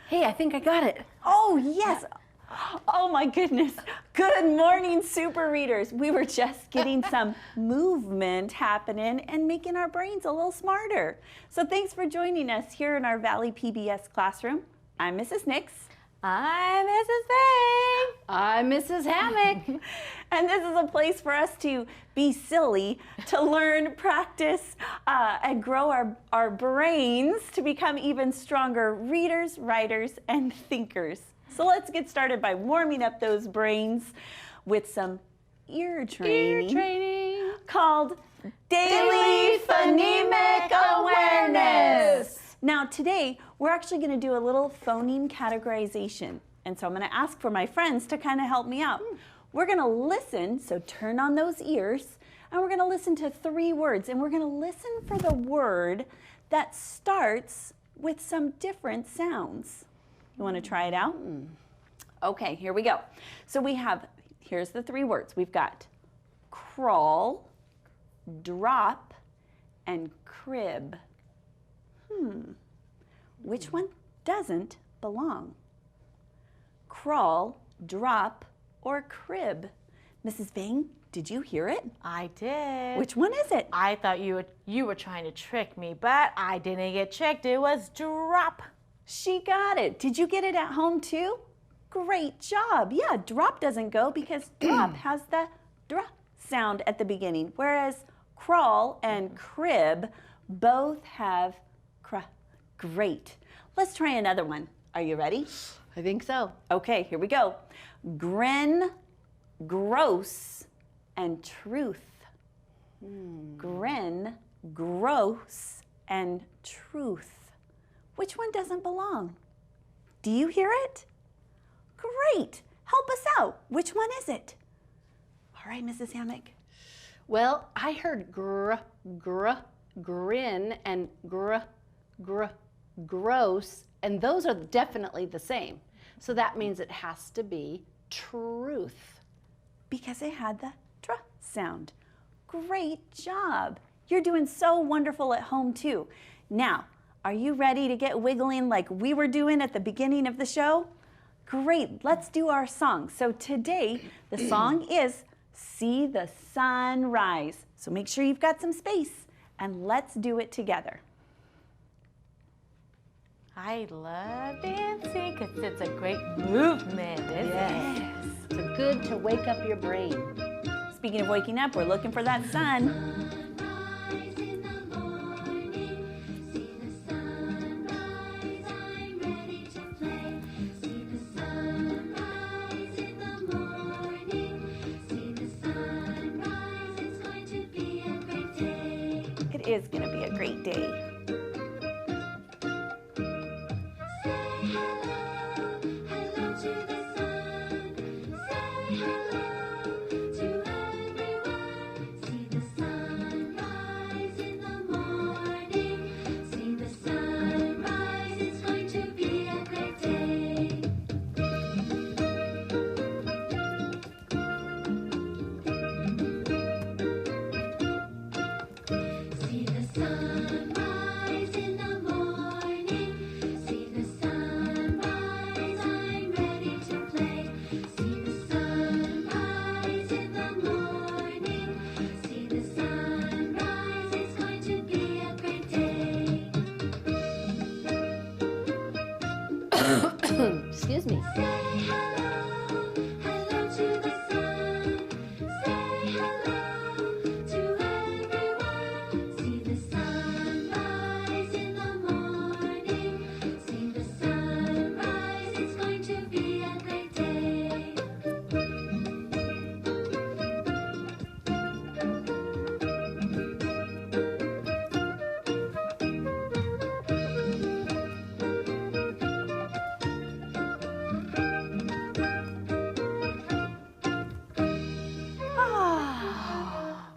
Hey, I think I got it. Oh, yes. Oh my goodness. Good morning, super readers. We were just getting some movement happening and making our brains a little smarter. So thanks for joining us here in our Valley PBS classroom. I'm Mrs. Nix. I'm Mrs. Bang. I'm Mrs. Hammock. And this is a place for us to be silly, to learn, practice, and grow our brains to become even stronger readers, writers, and thinkers. So let's get started by warming up those brains with some ear training, called Daily Phonemic Awareness. Now today, we're actually going to do a little phoneme categorization. And so I'm going to ask for my friends to kind of help me out. We're going to listen, so turn on those ears, and we're going to listen to 3 words. And we're going to listen for the word that starts with some different sounds. You want to try it out? Okay, here we go. So we have, here's the 3 words. We've got crawl, drop, and crib. Which one doesn't belong? Crawl, drop, or crib? Mrs. Bang, did you hear it? I did. Which one is it? I thought you were trying to trick me, but I didn't get tricked. It was drop. She got it. Did you get it at home too? Great job. Yeah, drop doesn't go because drop has the dra sound at the beginning, whereas crawl and crib both have cr. Great. Let's try another one. Are you ready? I think so. Okay, here we go. Grin, gross, and truth. Grin, gross, and truth. Which one doesn't belong? Do you hear it? Great. Help us out. Which one is it? All right, Mrs. Hammock. Well, I heard grin, and gross, and those are definitely the same. So that means it has to be truth. Because it had the dra sound. Great job. You're doing so wonderful at home too. Now, are you ready to get wiggling like we were doing at the beginning of the show? Great, let's do our song. So today, the song is See the Sun Rise. So make sure you've got some space and let's do it together. I love dancing because it's a great movement, isn't it? It's good to wake up your brain. Speaking of waking up, we're looking for that sun. It is going to be a great day. Excuse me.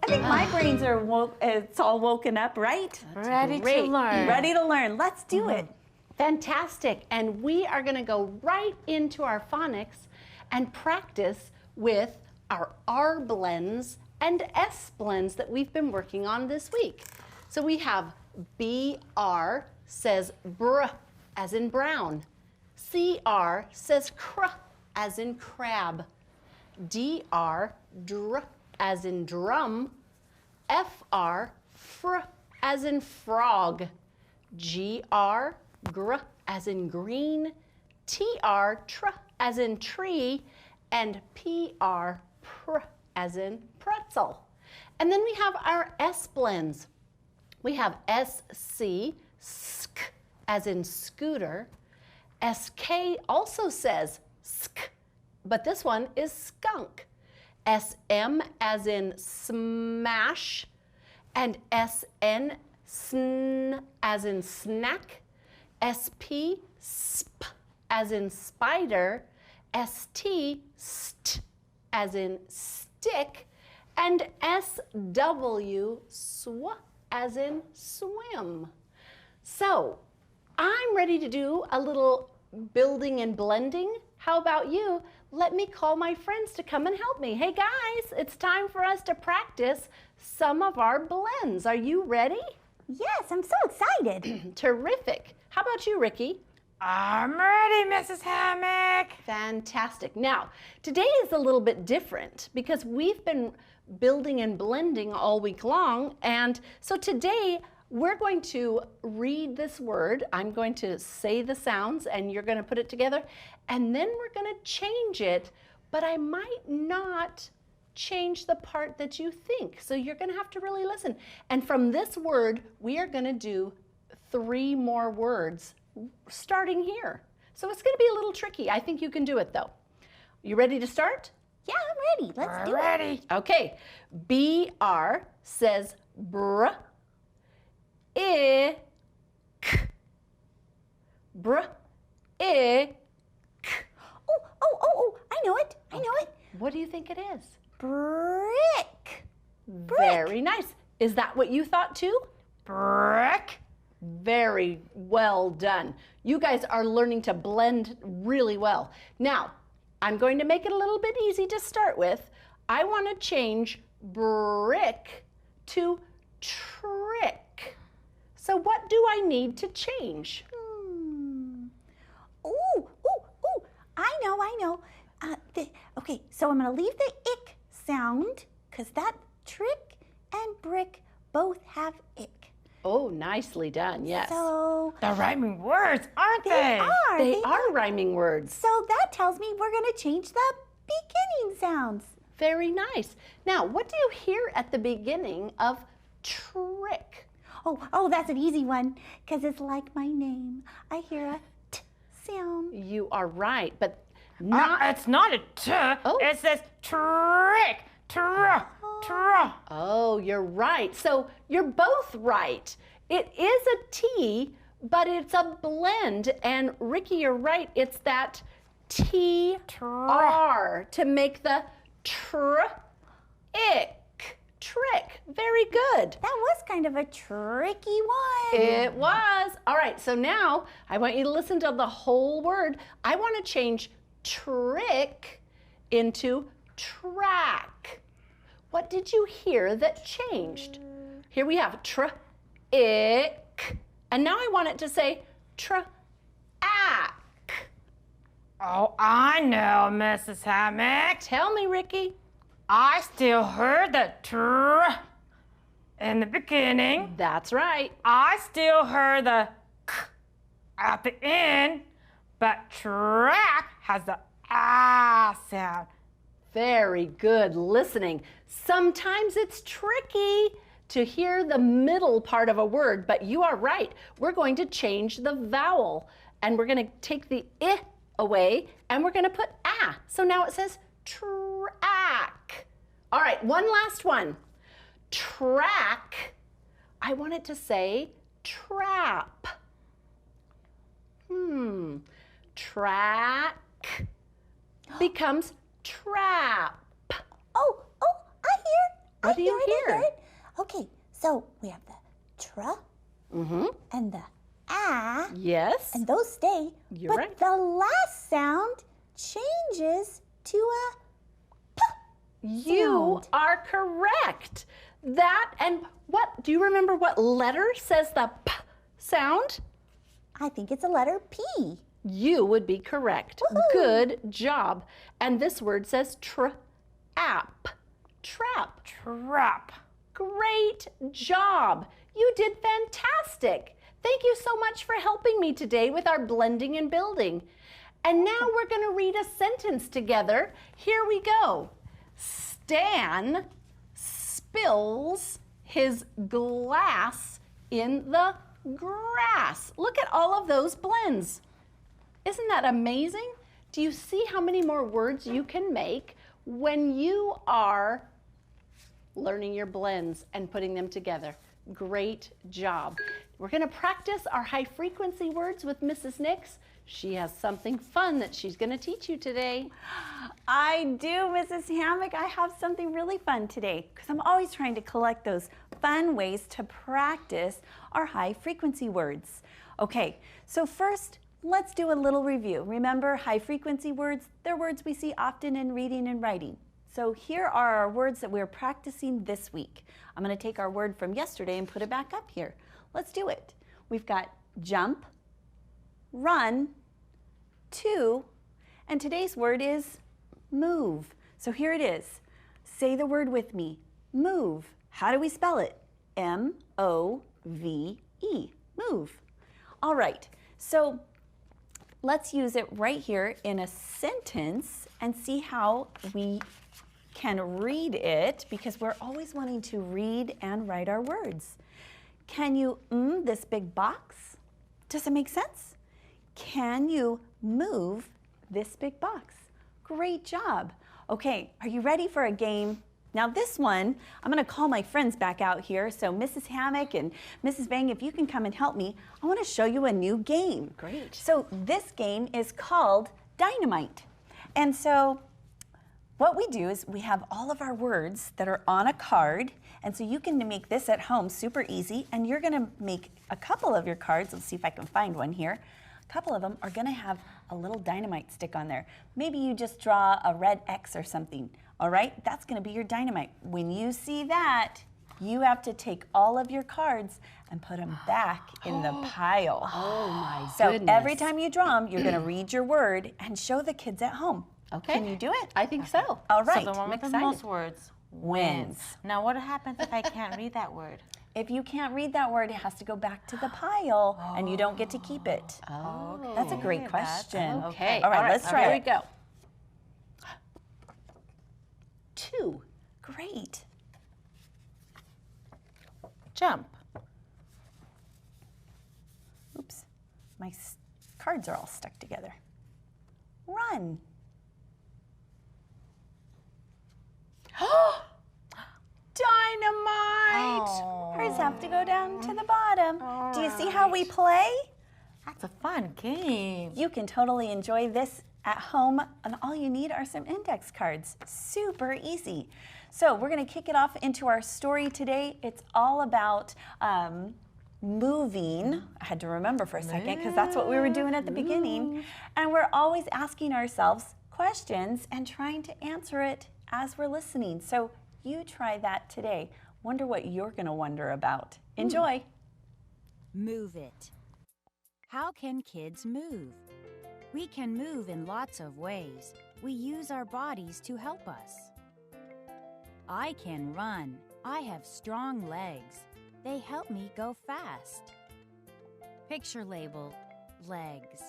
I think my brains are it's all woken up, right? Ready great. to learn. Ready to learn. Let's do it. Fantastic. And we are going to go right into our phonics and practice with our R blends and S blends that we've been working on this week. So we have BR says br, as in brown. CR says cr as in crab. DR, dr as in drum. FR, fr as in frog. GR, gr as in green. TR, tr as in tree. And PR, pr as in pretzel. And then we have our S blends. We have SC, sk as in scooter. SK also says sk, but this one is skunk. SM as in smash, and SN, sn as in snack. SP, sp as in spider. ST, st as in stick. And SW, sw as in swim. So I'm ready to do a little building and blending. How about you? Let me call my friends to come and help me. Hey guys, it's time for us to practice some of our blends. Are you ready? Yes, I'm so excited. Terrific. How about you, Ricky? I'm ready, Mrs. Hammock. Fantastic. Now, today is a little bit different because we've been building and blending all week long. And so today we're going to read this word. I'm going to say the sounds and you're going to put it together. And then we're going to change it, but I might not change the part that you think. So you're going to have to really listen. And from this word, we are going to do 3 more words starting here. So it's going to be a little tricky. I think you can do it though. You ready to start? Yeah, I'm ready. Let's do it. Okay. BR says br, I, k. Br, I, k. Oh, I know it. I know it. What do you think it is? Brick. Very nice. Is that what you thought too? Brick. Very well done. You guys are learning to blend really well. Now, I'm going to make it a little bit easy to start with. I want to change brick to trick. So what do I need to change? Ooh, I know. Okay, so I'm gonna leave the ick sound because that trick and brick both have ick. Oh, nicely done, yes. So The rhyming words, aren't they they? are. They are rhyming words. So that tells me we're gonna change the beginning sounds. Very nice. Now, what do you hear at the beginning of trick? Oh, that's an easy one because it's like my name. I hear a t sound. You are right, but not... It's not a t. Oh. It says trick. Tra. Oh, you're right. So you're both right. It is a T, but it's a blend. And Ricky, you're right. It's that T-R to make the trick. Very good. That was kind of a tricky one. It was. All right, so now I want you to listen to the whole word. I want to change trick into track. What did you hear that changed? Here we have ick, and now I want it to say track. Oh, I know, Mrs. Hammock. Tell me, Ricky. I still heard the tr in the beginning. That's right. I still heard the k at the end, but track has the ah sound. Very good listening. Sometimes it's tricky to hear the middle part of a word, but you are right. We're going to change the vowel, and we're going to take the I away, and we're going to put ah. So now it says track. All right, one last one. Track. I want it to say trap. Track becomes trap. Oh, I hear. What do you hear? I hear it. Okay, so we have the tra and the ah, Yes. and those stay. You're but right. the last sound changes to a p. You sound. are correct. That and what? Do you remember what letter says the p sound? I think it's a letter P. You would be correct. Woohoo! Good job. And this word says trap. Trap. Trap. Great job. You did fantastic. Thank you so much for helping me today with our blending and building. And now we're going to read a sentence together. Here we go. Stan spills his glass in the grass. Look at all of those blends. Isn't that amazing? Do you see how many more words you can make when you are learning your blends and putting them together? Great job. We're going to practice our high frequency words with Mrs. Nix. She has something fun that she's going to teach you today. I do, Mrs. Hammock. I have something really fun today because I'm always trying to collect those fun ways to practice our high frequency words. Okay, so first, let's do a little review. Remember, high frequency words, they're words we see often in reading and writing. So here are our words that we're practicing this week. I'm going to take our word from yesterday and put it back up here. Let's do it. We've got jump, run, to, and today's word is move. So here it is. Say the word with me. Move. How do we spell it? M-O-V-E. Move. All right. So let's use it right here in a sentence and see how we can read it, because we're always wanting to read and write our words. Can you this big box? Does it make sense? Can you move this big box? Great job. Okay, are you ready for a game? Now this one, I'm going to call my friends back out here. So Mrs. Hammock and Mrs. Bang, if you can come and help me, I want to show you a new game. Great. So this game is called Dynamite. And so what we do is we have all of our words that are on a card. And so you can make this at home super easy. And you're going to make a couple of your cards. Let's see if I can find one here. A couple of them are going to have a little dynamite stick on there. Maybe you just draw a red X or something. All right, that's going to be your dynamite. When you see that, you have to take all of your cards and put them back in the pile. Oh my So goodness. every time you draw them, you're going to read your word and show the kids at home. Okay. Can you do it? I think so. All right. So the one with the excited. most words Wins. Now what happens if I can't read that word? If you can't read that word, it has to go back to the pile and you don't get to keep it. Oh. That's a great that's- question. Okay. All right, let's try Here it. we go. 2. Great. Jump. Oops, my cards are all stuck together. Run. Dynamite! Hers have to go down to the bottom. Do you see how we play? That's a fun game. You can totally enjoy this at home, and all you need are some index cards. Super easy. So we're going to kick it off into our story today. It's all about moving. I had to remember for a second because that's what we were doing at the beginning. And we're always asking ourselves questions and trying to answer it as we're listening. So you try that today. Wonder what you're going to wonder about. Enjoy. Move it. How can kids move? We can move in lots of ways. We use our bodies to help us. I can run. I have strong legs. They help me go fast. Picture label, legs.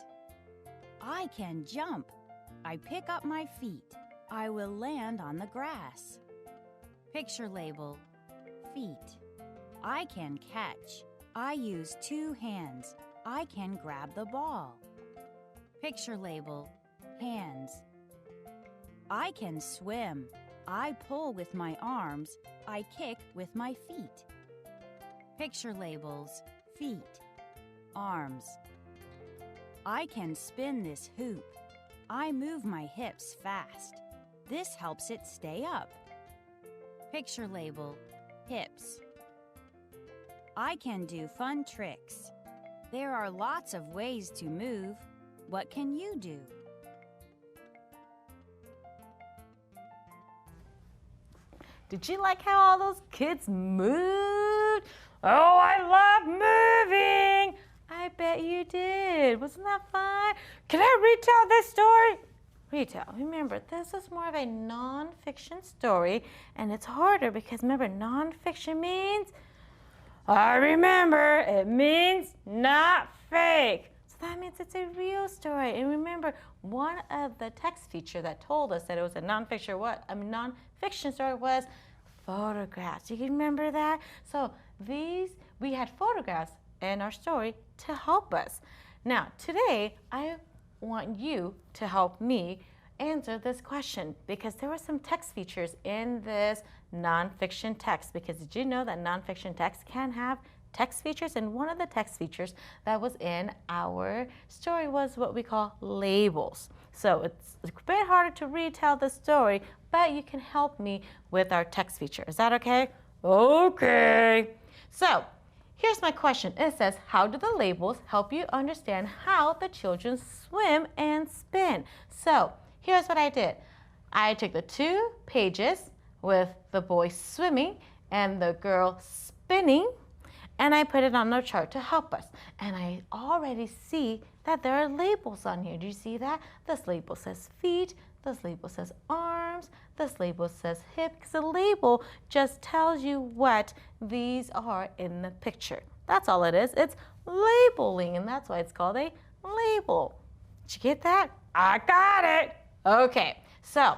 I can jump. I pick up my feet. I will land on the grass. Picture label, feet. I can catch. I use 2 hands. I can grab the ball. Picture label, hands. I can swim. I pull with my arms. I kick with my feet. Picture labels, feet, arms. I can spin this hoop. I move my hips fast. This helps it stay up. Picture label, hips. I can do fun tricks. There are lots of ways to move. What can you do? Did you like how all those kids moved? Oh, I love moving. I bet you did. Wasn't that fun? Can I retell this story? Retell. Remember, this is more of a non-fiction story, and it's harder because remember, non-fiction means, I remember, it means not fake. So that means it's a real story. And remember, one of the text feature that told us that it was a non-fiction story was photographs. You can remember that? So we had photographs in our story to help us. Now, today, I want you to help me answer this question because there were some text features in this nonfiction text. Because did you know that nonfiction text can have text features? And one of the text features that was in our story was what we call labels. So it's a bit harder to retell the story, but you can help me with our text feature. Is that okay? Okay. So here's my question. It says, how do the labels help you understand how the children swim and spin? So here's what I did. I took the 2 pages with the boy swimming and the girl spinning, and I put it on the chart to help us. And I already see that there are labels on here. Do you see that? This label says feet, this label says arms, this label says hip, because the label just tells you what these are in the picture. That's all it is. It's labeling, and that's why it's called a label. Did you get that? I got it. Okay, so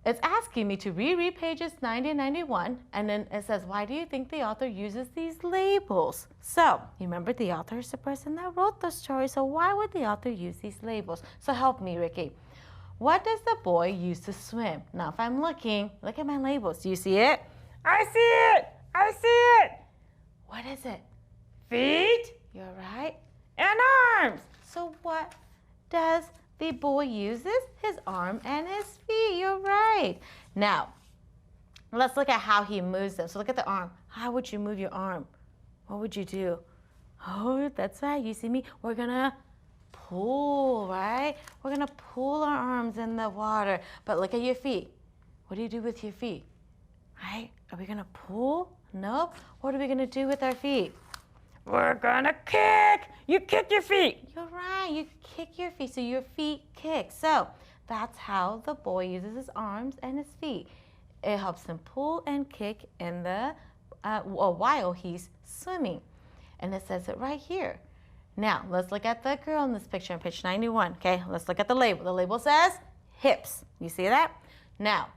it's asking me to reread pages 90 and 91, and then it says, why do you think the author uses these labels? So, you remember the author is the person that wrote the story, so why would the author use these labels? So help me, Ricky. What does the boy use to swim? Now, if I'm looking, look at my labels. Do you see it? I see it. I see it. What is it? Feet You're right. and arms. So what does the boy uses? His arm and his feet. You're right. Now, let's look at how he moves them. So look at the arm. How would you move your arm? What would you do? Oh, that's right. You see me? We're going to pull, right? We're going to pull our arms in the water. But look at your feet. What do you do with your feet? Right? Are we going to pull? Nope. What are we going to do with our feet? We're gonna kick. You kick your feet. You're right. You kick your feet, so your feet kick. So that's how the boy uses his arms and his feet. It helps him pull and kick in the while he's swimming. And it says it right here. Now, let's look at the girl in this picture on page 91. Okay, let's look at the label. The label says hips. You see that? Now,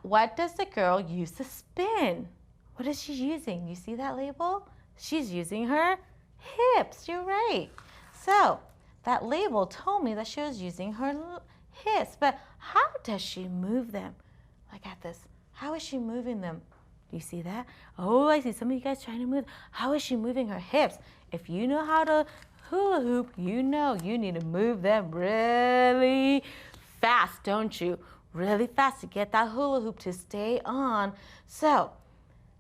what does the girl use to spin? What is she using? You see that label? She's using her hips. You're right. So that label told me that she was using her hips. But how does she move them? Look at this. How is she moving them? Do you see that? Oh, I see some of you guys trying to move. How is she moving her hips? If you know how to hula hoop, you know you need to move them really fast, don't you? Really fast to get that hula hoop to stay on. So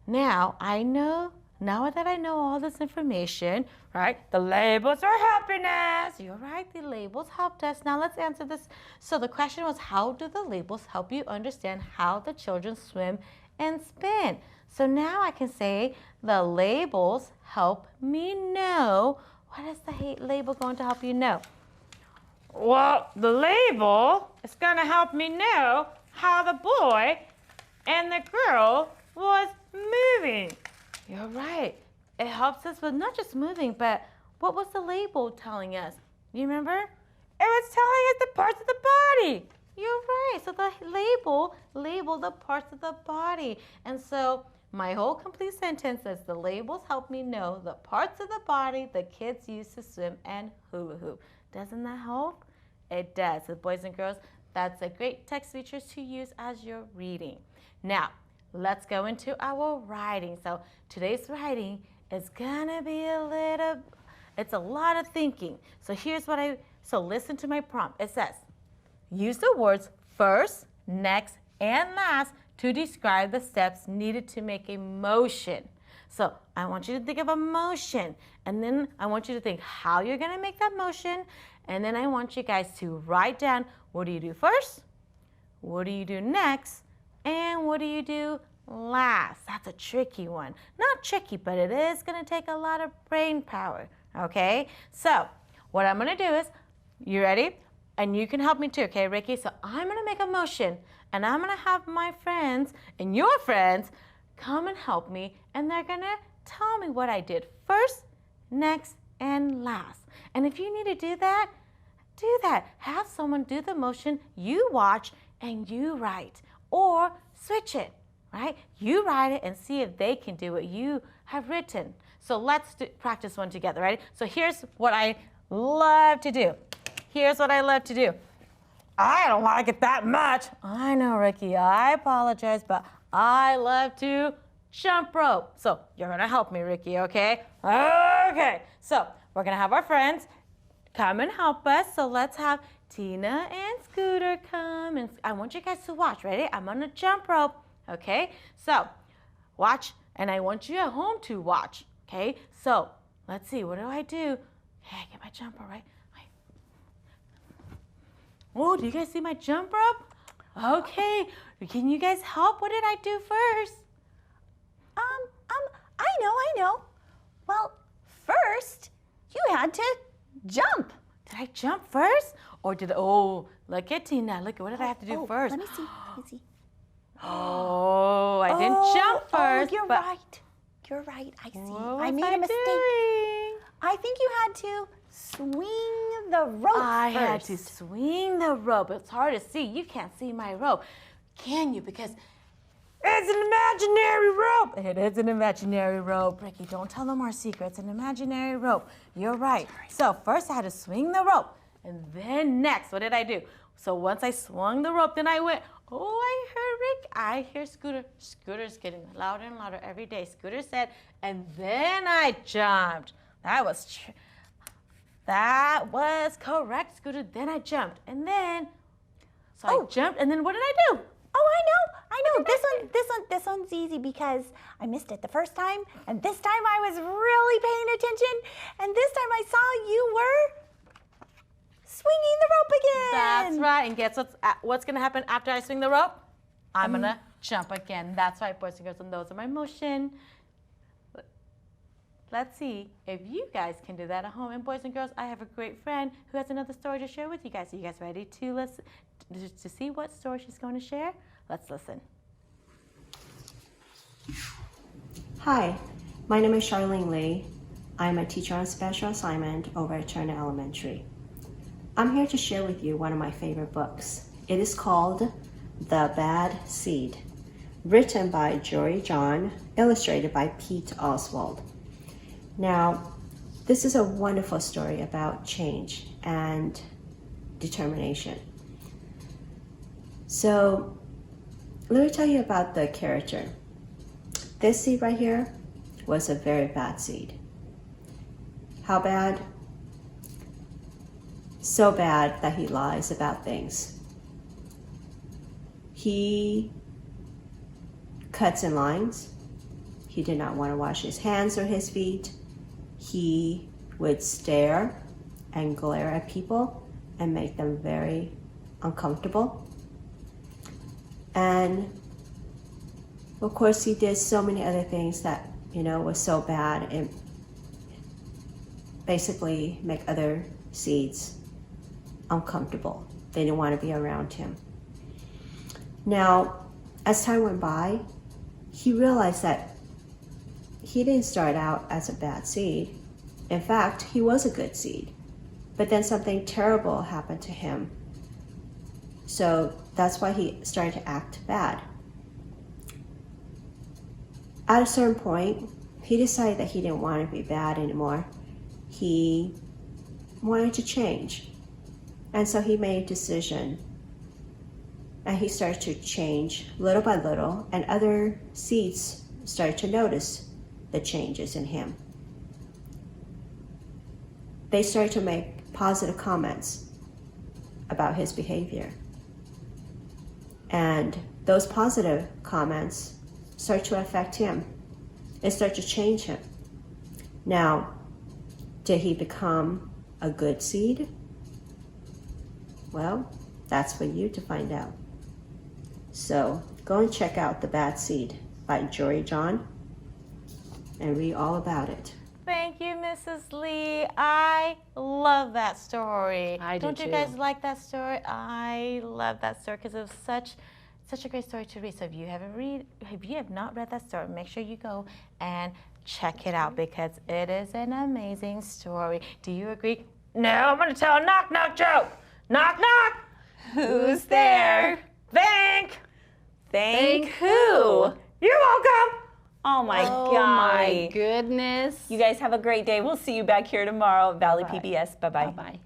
now that I know all this information, right? The labels are helping us. You're right, the labels helped us. Now let's answer this. So the question was, how do the labels help you understand how the children swim and spin? So now I can say the labels help me know. What is the label going to help you know? Well, the label is gonna help me know how the boy and the girl was moving. You're right. It helps us with not just moving, but what was the label telling us? You remember? It was telling us the parts of the body. You're right. So the label the parts of the body. And so my whole complete sentence says the labels help me know the parts of the body the kids use to swim and hula hoop. Doesn't that help? It does. So boys and girls, that's a great text feature to use as you're reading. Now, let's go into our writing. So today's writing is gonna be it's a lot of thinking. So so listen to my prompt. It says, use the words first, next, and last to describe the steps needed to make a motion. So I want you to think of a motion, and then I want you to think how you're gonna make that motion, and then I want you guys to write down what do you do first, what do you do next, and what do you do last. That's a tricky one. Not tricky, but it is going to take a lot of brain power, okay? So what I'm going to do is, you ready? And you can help me too, okay, Ricky? So I'm going to make a motion, and I'm going to have my friends and your friends come and help me, and they're going to tell me what I did first, next, and last. And if you need to do that, do that. Have someone do the motion, you watch, and you write. Or switch it, right? You write it and see if they can do what you have written. So let's practice one together, right? So here's what I love to do. Here's what I love to do. I don't like it that much. I know, Ricky, I apologize, but I love to jump rope. So you're gonna help me, Ricky, okay? Okay, so we're gonna have our friends come and help us. So let's have Tina and Scooter come, and I want you guys to watch. Ready? I'm on a jump rope, okay? So watch, and I want you at home to watch, okay? So let's see, what do I do? Okay, get my jump rope, right? Oh, do you guys see my jump rope? Okay, can you guys help? What did I do first? I know. Well, first, you had to jump. Did I jump first? Or did, oh, look at Tina. Look, what did I have to do first? Let me see. Oh, I didn't jump first. Oh, you're but right. You're right. I see. what I was made a mistake. doing? I think you had to swing the rope I first. had to swing the rope. It's hard to see. You can't see my rope, can you? Because it's an imaginary rope. It is an imaginary rope. Ricky, don't tell them our secret. It's an imaginary rope. You're right. So first I had to swing the rope. And then next, what did I do? So once I swung the rope, then I went, oh, I heard Rick. I hear Scooter. Scooter's getting louder and louder every day. Scooter said, and then I jumped. That was correct, Scooter. Then I jumped. And then, I jumped, and then what did I do? Oh, I know. This one's easy because I missed it the first time, and this time I was really paying attention, and this time I saw you were swinging the rope again. That's right. And guess what's going to happen after I swing the rope? I'm going to jump again. That's right, boys and girls, and those are my motion. Let's see if you guys can do that at home. And boys and girls, I have a great friend who has another story to share with you guys. Are you guys ready to listen to see what story she's going to share? Let's listen. Hi, my name is Charlene Lee. I'm a teacher on special assignment over at Turner Elementary. I'm here to share with you one of my favorite books. It is called The Bad Seed, written by Jory John, illustrated by Pete Oswald. Now, this is a wonderful story about change and determination. So, let me tell you about the character. This seed right here was a very bad seed. How bad? So bad that he lies about things. He cuts in lines. He did not want to wash his hands or his feet. He would stare and glare at people and make them very uncomfortable. And of course, he did so many other things that, was so bad. It basically make other seeds uncomfortable. They didn't want to be around him. Now, as time went by, he realized that he didn't start out as a bad seed. In fact, he was a good seed. But then something terrible happened to him. So that's why he started to act bad. At a certain point, he decided that he didn't want to be bad anymore. He wanted to change. And so he made a decision. And he started to change little by little, and other seeds started to notice the changes in him. They started to make positive comments about his behavior. And those positive comments start to affect him. It started to change him. Now, did he become a good seed? Well, that's for you to find out. So go and check out The Bad Seed by Joy John and read all about it. Thank you, Mrs. Lee. I love that story. I do Don't you too. guys like that story? I love that story because it was such a great story to read. So if you have not read that story, make sure you go and check it out because it is an amazing story. Do you agree? No, I'm going to tell a knock knock joke. Knock knock. Who's there? Thank. Thank who? You're welcome. Oh my Oh God. my goodness. You guys have a great day. We'll see you back here tomorrow at Valley Bye. PBS. Bye-bye. Bye-bye.